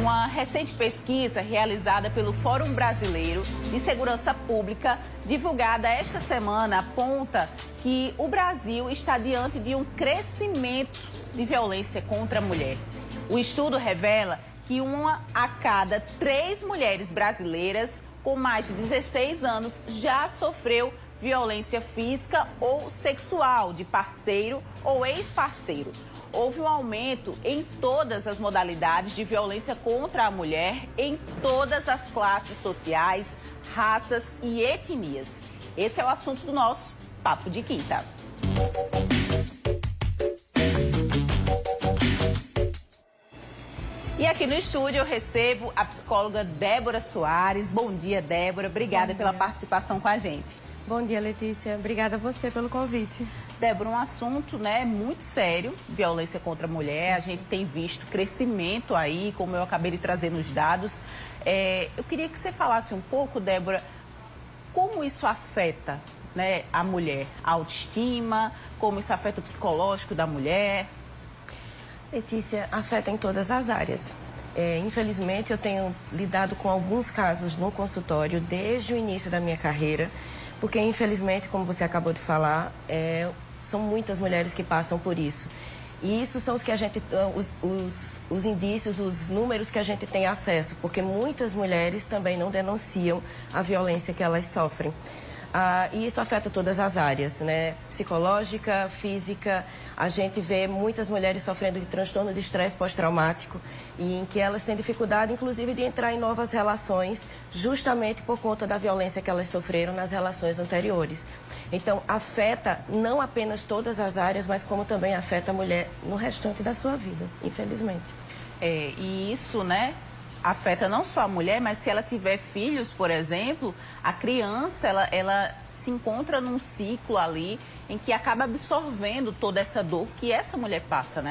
Uma recente pesquisa realizada pelo Fórum Brasileiro de Segurança Pública, divulgada esta semana, aponta que o Brasil está diante de um crescimento de violência contra a mulher. O estudo revela que 1 a cada 3 mulheres brasileiras com mais de 16 anos já sofreu violência física ou sexual de parceiro ou ex-parceiro. Houve um aumento em todas as modalidades de violência contra a mulher, em todas as classes sociais, raças e etnias. Esse é o assunto do nosso Papo de Quinta. E aqui no estúdio eu recebo a psicóloga Débora Soares. Bom dia, Débora. Obrigada pela participação com a gente. Bom dia, Letícia. Obrigada a você pelo convite. Débora, um assunto, muito sério, violência contra a mulher. A gente tem visto crescimento aí, como eu acabei de trazer nos dados. Eu queria que você falasse um pouco, Débora, como isso afeta, a mulher, a autoestima, como isso afeta o psicológico da mulher. Letícia, afeta em todas as áreas. Infelizmente, eu tenho lidado com alguns casos no consultório desde o início da minha carreira, porque, infelizmente, como você acabou de falar, são muitas mulheres que passam por isso. E isso são os que a gente, os indícios, os números que a gente tem acesso, porque muitas mulheres também não denunciam a violência que elas sofrem. E isso afeta todas as áreas, psicológica, física. A gente vê muitas mulheres sofrendo de transtorno de estresse pós-traumático e em que elas têm dificuldade, inclusive, de entrar em novas relações, justamente por conta da violência que elas sofreram nas relações anteriores. Então, afeta não apenas todas as áreas, mas como também afeta a mulher no restante da sua vida, infelizmente. E isso, afeta não só a mulher, mas se ela tiver filhos, por exemplo, a criança, ela se encontra num ciclo ali em que acaba absorvendo toda essa dor que essa mulher passa,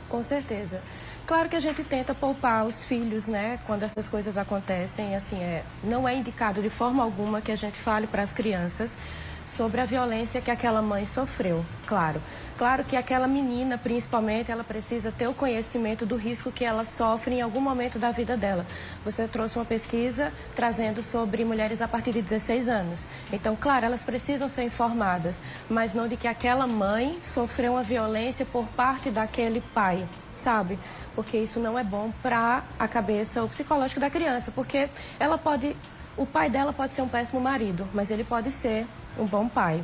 Com certeza. Claro que a gente tenta poupar os filhos, quando essas coisas acontecem, assim, não é indicado de forma alguma que a gente fale para as crianças sobre a violência que aquela mãe sofreu, claro. Claro que aquela menina, principalmente, ela precisa ter o conhecimento do risco que ela sofre em algum momento da vida dela. Você trouxe uma pesquisa trazendo sobre mulheres a partir de 16 anos. Então, claro, elas precisam ser informadas, mas não de que aquela mãe sofreu uma violência por parte daquele pai, sabe? Porque isso não é bom para a cabeça, o psicológico da criança, porque ela pode... O pai dela pode ser um péssimo marido, mas ele pode ser um bom pai.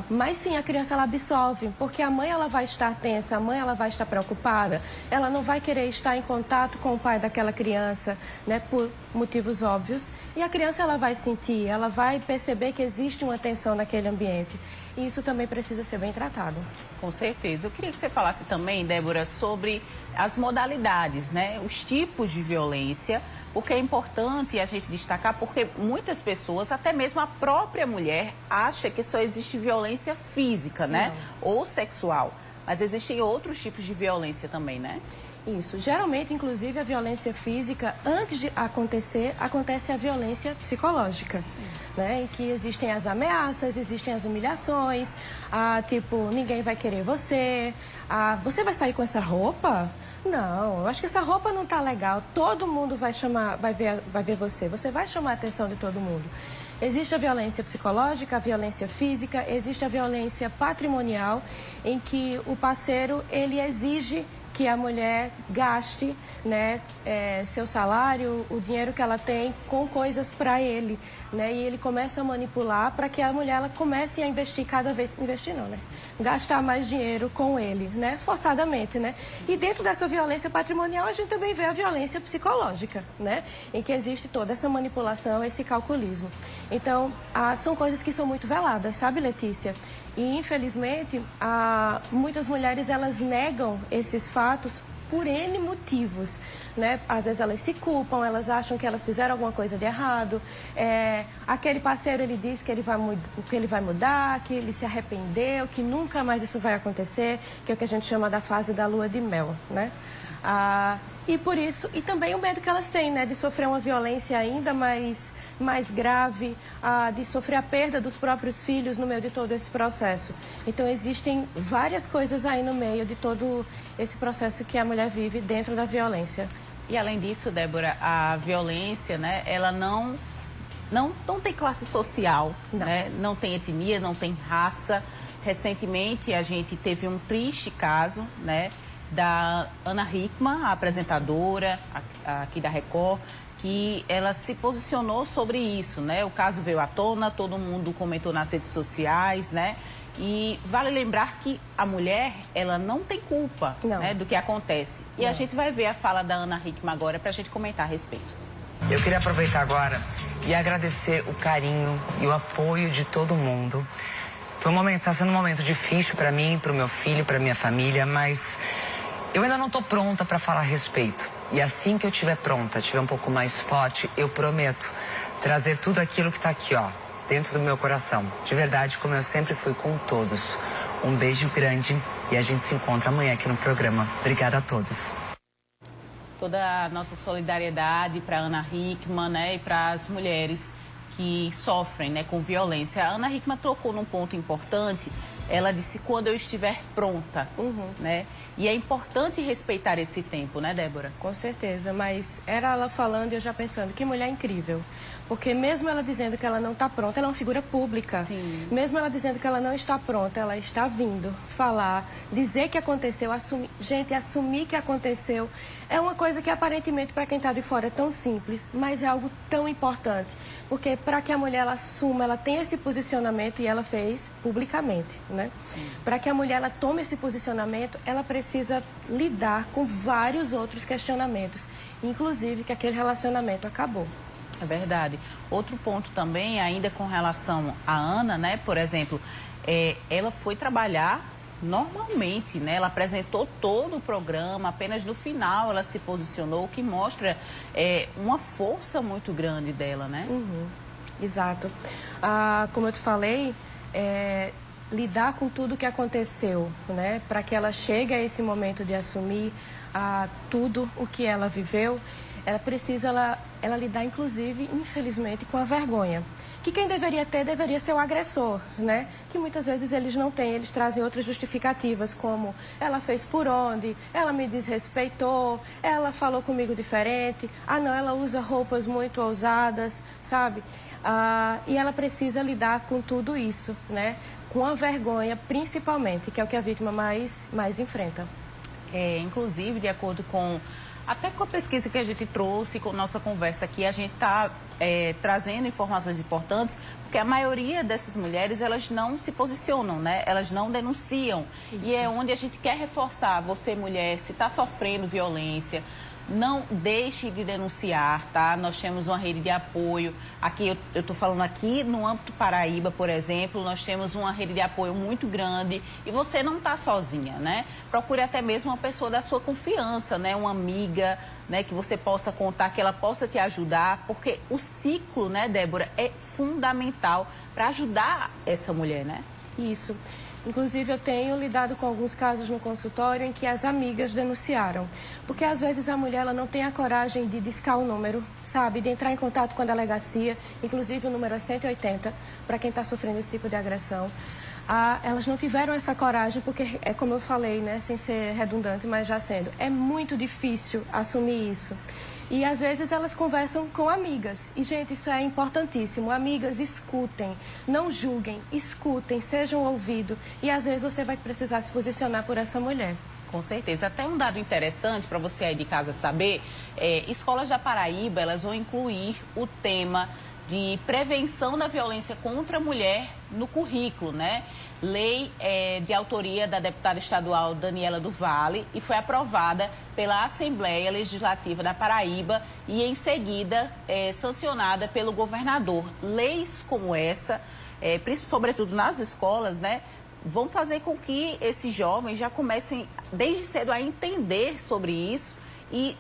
Mas sim, a criança ela absorve, porque a mãe ela vai estar tensa, a mãe ela vai estar preocupada, ela não vai querer estar em contato com o pai daquela criança, por motivos óbvios. E a criança ela vai sentir, ela vai perceber que existe uma tensão naquele ambiente. E isso também precisa ser bem tratado. Com certeza. Eu queria que você falasse também, Débora, sobre as modalidades, os tipos de violência, porque é importante a gente destacar, porque muitas pessoas, até mesmo a própria mulher, acha que só existe violência física, ou sexual. Mas existem outros tipos de violência também, Isso. Geralmente, inclusive, a violência física, antes de acontecer, acontece a violência psicológica, em que existem as ameaças, existem as humilhações, tipo, ninguém vai querer você, você vai sair com essa roupa? Não, eu acho que essa roupa não tá legal, todo mundo vai ver você vai chamar a atenção de todo mundo. Existe a violência psicológica, a violência física, existe a violência patrimonial, em que o parceiro, ele exige que a mulher gaste seu salário, o dinheiro que ela tem, com coisas para ele, e ele começa a manipular para que a mulher ela comece a investir cada vez, gastar mais dinheiro com ele, forçadamente, E dentro dessa violência patrimonial a gente também vê a violência psicológica, em que existe toda essa manipulação, esse calculismo. Então, são coisas que são muito veladas, sabe, Letícia? E, infelizmente, muitas mulheres, elas negam esses fatos por N motivos, Às vezes elas se culpam, elas acham que elas fizeram alguma coisa de errado. Aquele parceiro, ele diz que ele vai mudar, que ele se arrependeu, que nunca mais isso vai acontecer, que é o que a gente chama da fase da lua de mel, E por isso, e também o medo que elas têm, de sofrer uma violência ainda mais grave, de sofrer a perda dos próprios filhos no meio de todo esse processo. Então, existem várias coisas aí no meio de todo esse processo que a mulher vive dentro da violência. E além disso, Débora, a violência, né, ela não tem classe social, né? Não tem etnia, não tem raça. Recentemente, a gente teve um triste caso, né, da Ana Hickman, a apresentadora aqui da Record, que ela se posicionou sobre isso, né? O caso veio à tona, todo mundo comentou nas redes sociais, né? E vale lembrar que a mulher, ela não tem culpa, né, do que acontece. E a gente vai ver a fala da Ana Hickman agora para a gente comentar a respeito. Eu queria aproveitar agora e agradecer o carinho e o apoio de todo mundo. Está sendo um momento difícil para mim, para o meu filho, para minha família, mas eu ainda não estou pronta para falar a respeito. E assim que eu estiver pronta, estiver um pouco mais forte, eu prometo trazer tudo aquilo que está aqui, ó, dentro do meu coração. De verdade, como eu sempre fui com todos. Um beijo grande e a gente se encontra amanhã aqui no programa. Obrigada a todos. Toda a nossa solidariedade para Ana Hickman, né, e para as mulheres que sofrem, né, com violência. A Ana Hickman tocou num ponto importante. Ela disse quando eu estiver pronta, né? E é importante respeitar esse tempo, né, Débora? Com certeza, mas era ela falando e eu já pensando, que mulher incrível. Porque mesmo ela dizendo que ela não está pronta, ela é uma figura pública. Sim. Mesmo ela dizendo que ela não está pronta, ela está vindo falar, dizer que aconteceu, assumir. Gente, assumir que aconteceu é uma coisa que aparentemente para quem está de fora é tão simples, mas é algo tão importante. Porque para que a mulher ela assuma, ela tenha esse posicionamento e ela fez publicamente, né? Para que a mulher ela tome esse posicionamento, ela precisa lidar com vários outros questionamentos, inclusive que aquele relacionamento acabou. É verdade. Outro ponto também, ainda com relação à Ana, né? Por exemplo, ela foi trabalhar normalmente, né? Ela apresentou todo o programa, apenas no final ela se posicionou, o que mostra uma força muito grande dela, né? Exato. Como eu te falei, lidar com tudo que aconteceu, né? Para que ela chegue a esse momento de assumir tudo o que ela viveu, ela precisa ela lidar, inclusive, infelizmente, com a vergonha. Que quem deveria ter deveria ser o agressor, né? Que muitas vezes eles não têm, eles trazem outras justificativas, como ela fez por onde, ela me desrespeitou, ela falou comigo diferente, não, ela usa roupas muito ousadas, sabe? E ela precisa lidar com tudo isso, né? Com a vergonha, principalmente, que é o que a vítima mais enfrenta. Inclusive, de acordo com até com a pesquisa que a gente trouxe, com nossa conversa aqui, a gente está trazendo informações importantes, porque a maioria dessas mulheres, elas não se posicionam, né? Elas não denunciam. Isso. E é onde a gente quer reforçar, você mulher, se está sofrendo violência, não deixe de denunciar, tá? Nós temos uma rede de apoio. Aqui, eu estou falando aqui no âmbito Paraíba, por exemplo, nós temos uma rede de apoio muito grande e você não está sozinha, né? Procure até mesmo uma pessoa da sua confiança, né? Uma amiga, né? Que você possa contar, que ela possa te ajudar, porque o ciclo, né, Débora, é fundamental para ajudar essa mulher, né? Isso. Inclusive, eu tenho lidado com alguns casos no consultório em que as amigas denunciaram. Porque, às vezes, a mulher ela não tem a coragem de discar o número, sabe? De entrar em contato com a delegacia. Inclusive, o número é 180, para quem está sofrendo esse tipo de agressão. Elas não tiveram essa coragem, porque, é como eu falei, né? Sem ser redundante, mas já sendo. É muito difícil assumir isso. E, às vezes, elas conversam com amigas. E, gente, isso é importantíssimo. Amigas, escutem, não julguem, escutem, sejam ouvidos. E, às vezes, você vai precisar se posicionar por essa mulher. Com certeza. Até um dado interessante para você aí de casa saber, escolas da Paraíba, elas vão incluir o tema de prevenção da violência contra a mulher no currículo, né? Lei de autoria da deputada estadual Daniela do Vale e foi aprovada pela Assembleia Legislativa da Paraíba e, em seguida, sancionada pelo governador. Leis como essa, sobretudo nas escolas, né, vão fazer com que esses jovens já comecem, desde cedo, a entender sobre isso e,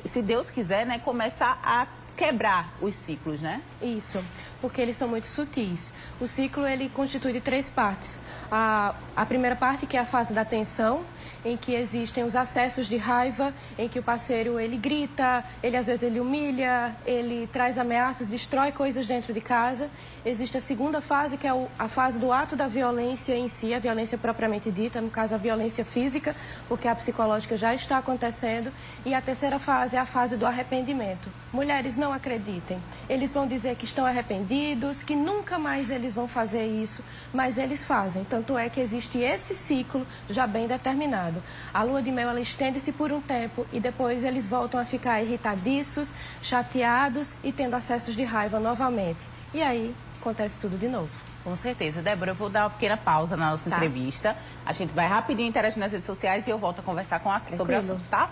se Deus quiser, né, começar a quebrar os ciclos, né? Isso, porque eles são muito sutis. O ciclo, ele constitui de 3 partes. A primeira parte, que é a fase da tensão, em que existem os acessos de raiva, em que o parceiro, ele grita, às vezes ele humilha, ele traz ameaças, destrói coisas dentro de casa. Existe a segunda fase, que é a fase do ato da violência em si, a violência propriamente dita, no caso a violência física, porque a psicológica já está acontecendo. E a terceira fase é a fase do arrependimento. Mulheres, não acreditem. Eles vão dizer que estão arrependidos, que nunca mais eles vão fazer isso, mas eles fazem. Tanto é que existe esse ciclo já bem determinado. A lua de mel, ela estende-se por um tempo e depois eles voltam a ficar irritadiços, chateados e tendo acessos de raiva novamente. E aí acontece tudo de novo. Com certeza. Débora, eu vou dar uma pequena pausa na nossa entrevista. A gente vai rapidinho interagir nas redes sociais e eu volto a conversar com a sobre o assunto, tá?